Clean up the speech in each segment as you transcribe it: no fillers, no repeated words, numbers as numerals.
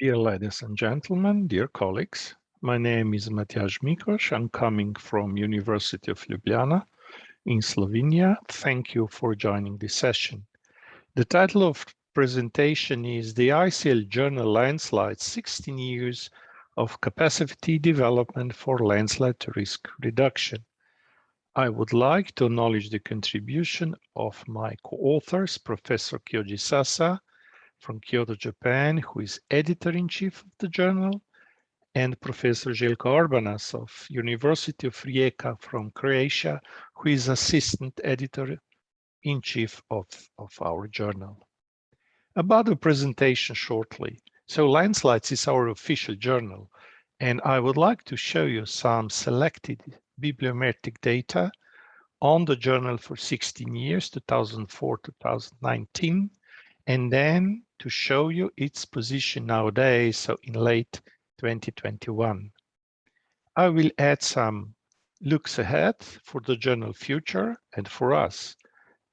Dear ladies and gentlemen, dear colleagues, my name is Matjaž Mikoš. I'm coming from University of Ljubljana in Slovenia. Thank you for joining this session. The title of presentation is the ICL Journal Landslides 16 Years of Capacity Development for Landslide Risk Reduction. I would like to acknowledge the contribution of my co-authors, Professor Kyoji Sasa, from Kyoto, Japan, who is editor-in-chief of the journal, and Professor Željko Orbanas of University of Rijeka from Croatia, who is assistant editor-in-chief of our journal. About the presentation shortly. So Landslides is our official journal, and I would like to show you some selected bibliometric data on the journal for 16 years, 2004-2019, and then to show you its position nowadays, so in late 2021. I will add some looks ahead for the journal future and for us.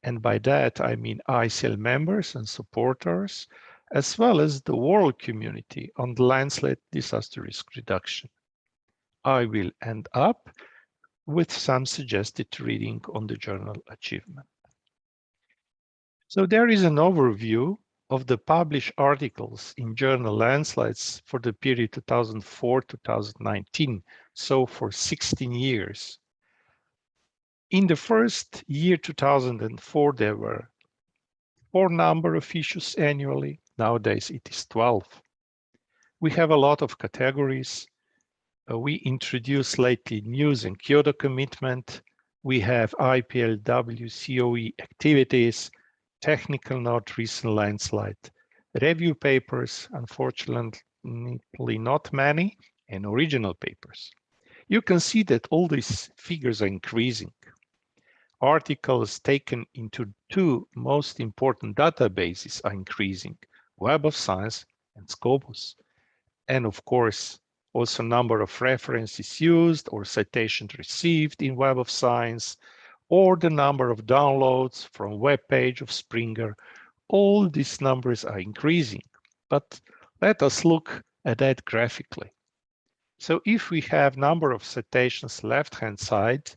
And by that, I mean ICL members and supporters, as well as the world community on the landslide disaster risk reduction. I will end up with some suggested reading on the journal achievement. So there is an overview of the published articles in journal Landslides for the period 2004-2019, so for 16 years. In the first year, 2004, there were 4 number of issues annually. Nowadays, it is 12. We have a lot of categories. We introduced lately news and Kyoto commitment. We have IPLW COE activities, technical note, recent landslide, review papers, unfortunately not many, and original papers. You can see that all these figures are increasing. Articles taken into 2 most important databases are increasing, Web of Science and Scopus. And of course, also number of references used or citations received in Web of Science, or the number of downloads from web page of Springer. All these numbers are increasing, but let us look at that graphically. So if we have number of citations left-hand side,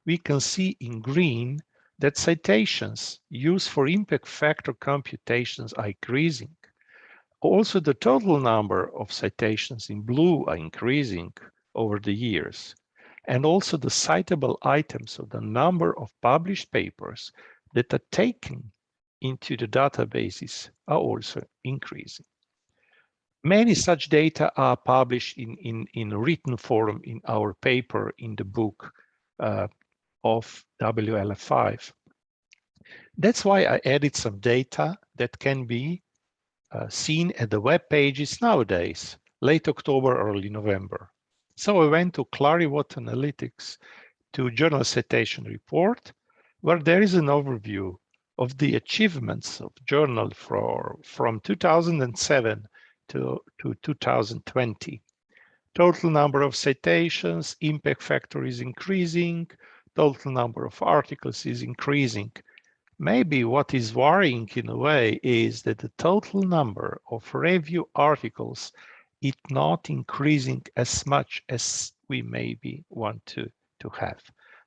we can see in green that citations used for impact factor computations are increasing. Also, the total number of citations in blue are increasing over the years. And also the citable items, so the number of published papers that are taken into the databases are also increasing. Many such data are published in written form in our paper in the book of WLF5. That's why I added some data that can be seen at the web pages nowadays, late October, early November. So I went to Clarivate Analytics to Journal Citation Report, where there is an overview of the achievements of journal from 2007 to 2020. Total number of citations, impact factor is increasing, total number of articles is increasing. Maybe what is worrying in a way is that the total number of review articles is not increasing as much as we maybe want to have.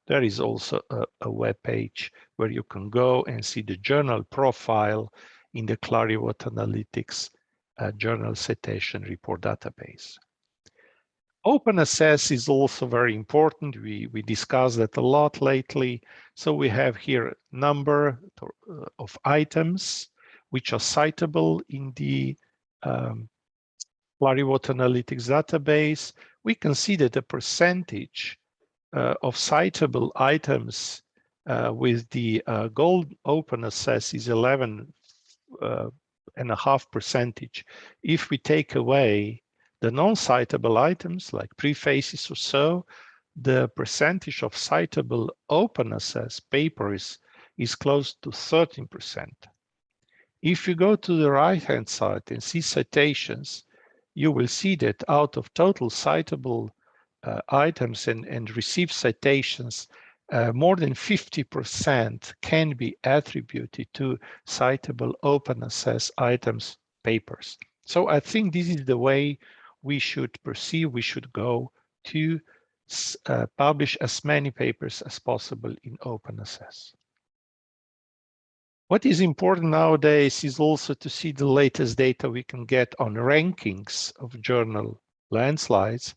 There is also a web page where you can go and see the journal profile in the Clarivate Analytics Journal Citation Report database. Open access is also very important. We discussed that a lot lately. So we have here number of items which are citable in the Clarivate Analytics database. We can see that the percentage of citable items with the gold open access is 11.5%. If we take away the non-citable items like prefaces or so, the percentage of citable open access papers is close to 13%. If you go to the right-hand side and see citations, you will see that out of total citable items and received citations, more than 50% can be attributed to citable open access items papers. So I think this is the way we should proceed. We should go to publish as many papers as possible in open access. What is important nowadays is also to see the latest data we can get on rankings of journal landslides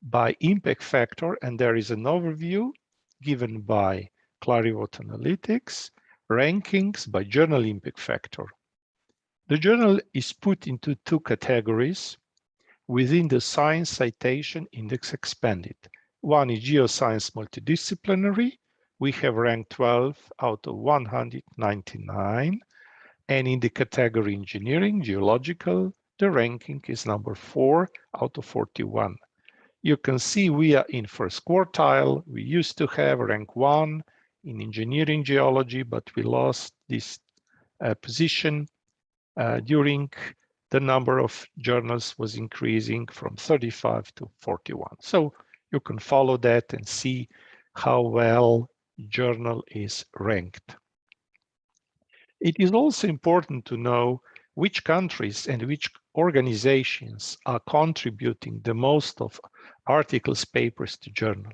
by impact factor, and there is an overview given by Clarivate Analytics, rankings by journal impact factor. The journal is put into two categories within the Science Citation Index Expanded. One is Geoscience Multidisciplinary. We have ranked 12 out of 199. And in the category Engineering, Geological, the ranking is number 4 out of 41. You can see we are in first quartile. We used to have rank 1 in Engineering Geology, but we lost this position during the number of journals was increasing from 35 to 41. So you can follow that and see how well journal is ranked. It is also important to know which countries and which organizations are contributing the most of articles, papers to journal.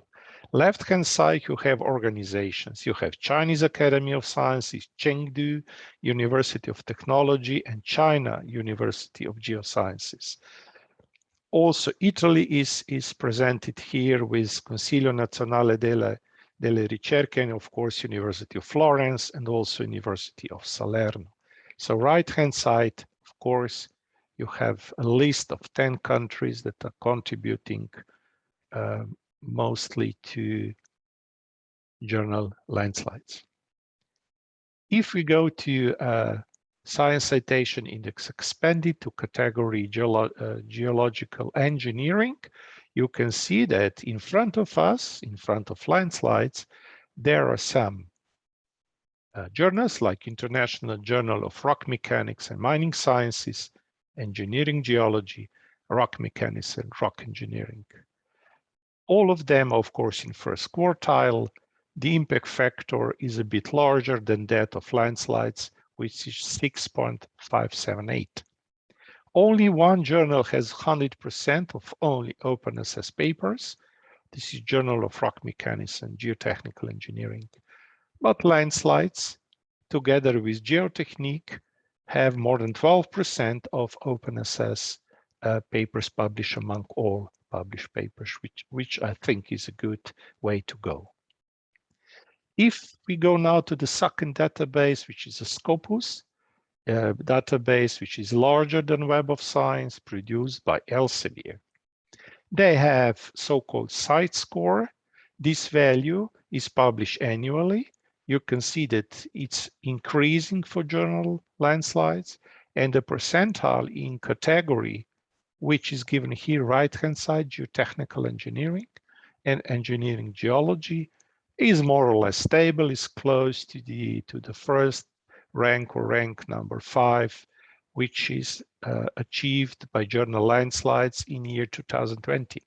Left-hand side, you have organizations. You have Chinese Academy of Sciences, Chengdu University of Technology, and China University of Geosciences. Also, Italy is presented here with Consiglio Nazionale delle Ricerche, and of course, University of Florence, and also University of Salerno. So right-hand side, of course, you have a list of 10 countries that are contributing mostly to journal landslides. If we go to Science Citation Index Expanded to category Geological Engineering, you can see that in front of us, in front of landslides, there are some journals like International Journal of Rock Mechanics and Mining Sciences, Engineering Geology, Rock Mechanics, and Rock Engineering. All of them, of course, in first quartile. The impact factor is a bit larger than that of landslides, which is 6.578. Only one journal has 100% of only open access papers. This is Journal of Rock Mechanics and Geotechnical Engineering. But landslides, together with Geotechnique, have more than 12% of open access papers published among all published papers, which I think is a good way to go. If we go now to the second database, which is a Scopus database, which is larger than Web of Science, produced by Elsevier. They have so-called site score. This value is published annually. You can see that it's increasing for journal landslides, and the percentile in category, which is given here right-hand side, Geotechnical Engineering and Engineering Geology, is more or less stable, is close to the first rank or rank number 5, which is achieved by journal landslides in year 2020.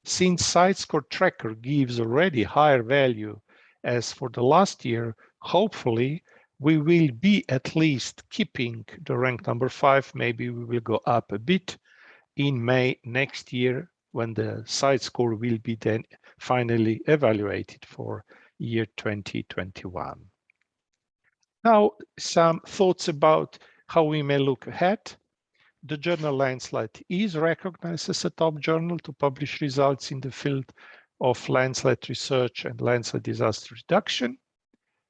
Since SiteScore Tracker gives already higher value as for the last year, hopefully we will be at least keeping the rank number 5. Maybe we will go up a bit in May next year when the site score will be then finally evaluated for year 2021. Now, some thoughts about how we may look ahead. The journal Landslide is recognized as a top journal to publish results in the field of landslide research and landslide disaster reduction.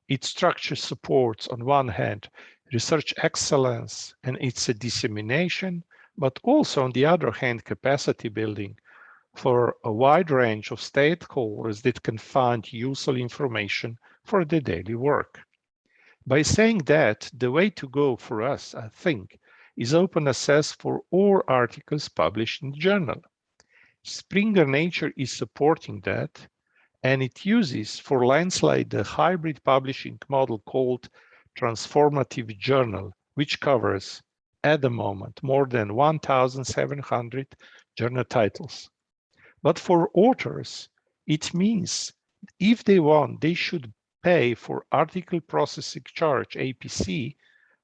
Its structure supports, on one hand, research excellence and its dissemination, but also, on the other hand, capacity building for a wide range of stakeholders that can find useful information for their daily work. By saying that, the way to go for us, I think, is open access for all articles published in the journal. Springer Nature is supporting that, and it uses for Landslide the hybrid publishing model called Transformative Journal, which covers, at the moment, more than 1,700 journal titles. But for authors, it means if they want, they should pay for article processing charge, APC,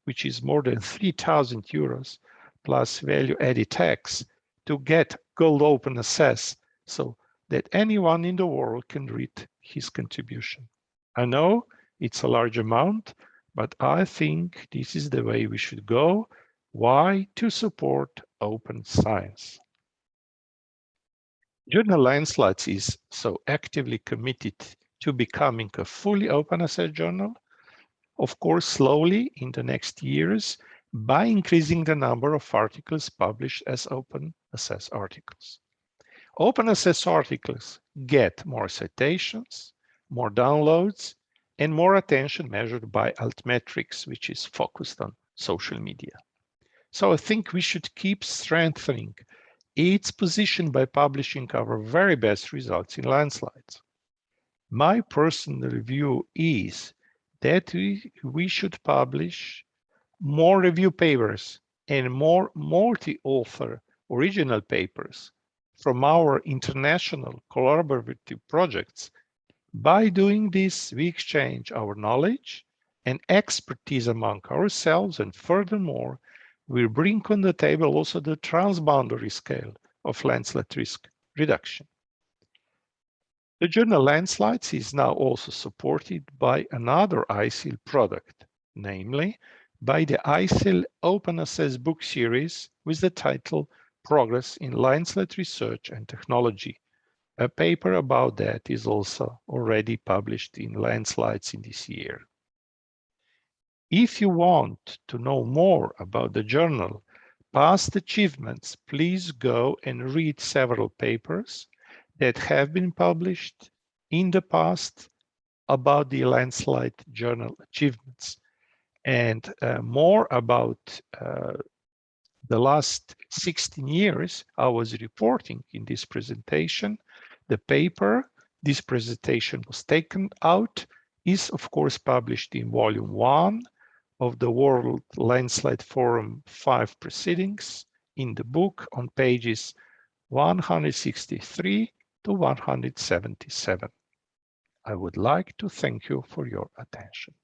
which is more than 3,000 euros, plus value-added tax to get gold open access so that anyone in the world can read his contribution. I know it's a large amount, but I think this is the way we should go. Why? To support open science. Journal Landslides is so actively committed to becoming a fully open access journal, of course, slowly in the next years by increasing the number of articles published as open access articles. Open access articles get more citations, more downloads, and more attention measured by Altmetrics, which is focused on social media. So I think we should keep strengthening its position by publishing our very best results in Landslides. My personal view is that we should publish more review papers and more multi-author original papers from our international collaborative projects. By doing this, we exchange our knowledge and expertise among ourselves, and furthermore, we bring on the table also the transboundary scale of landslide risk reduction. The journal Landslides is now also supported by another ICIL product, namely by the ICIL Open Access book series with the title Progress in Landslide Research and Technology. A paper about that is also already published in Landslides in this year. If you want to know more about the journal, past achievements, please go and read several papers that have been published in the past about the Landslide journal achievements. And more about the last 16 years, I was reporting in this presentation. The paper, this presentation was taken out, is of course published in volume 1 of the World Landslide Forum 5 proceedings in the book on pages 163 to 177. I would like to thank you for your attention.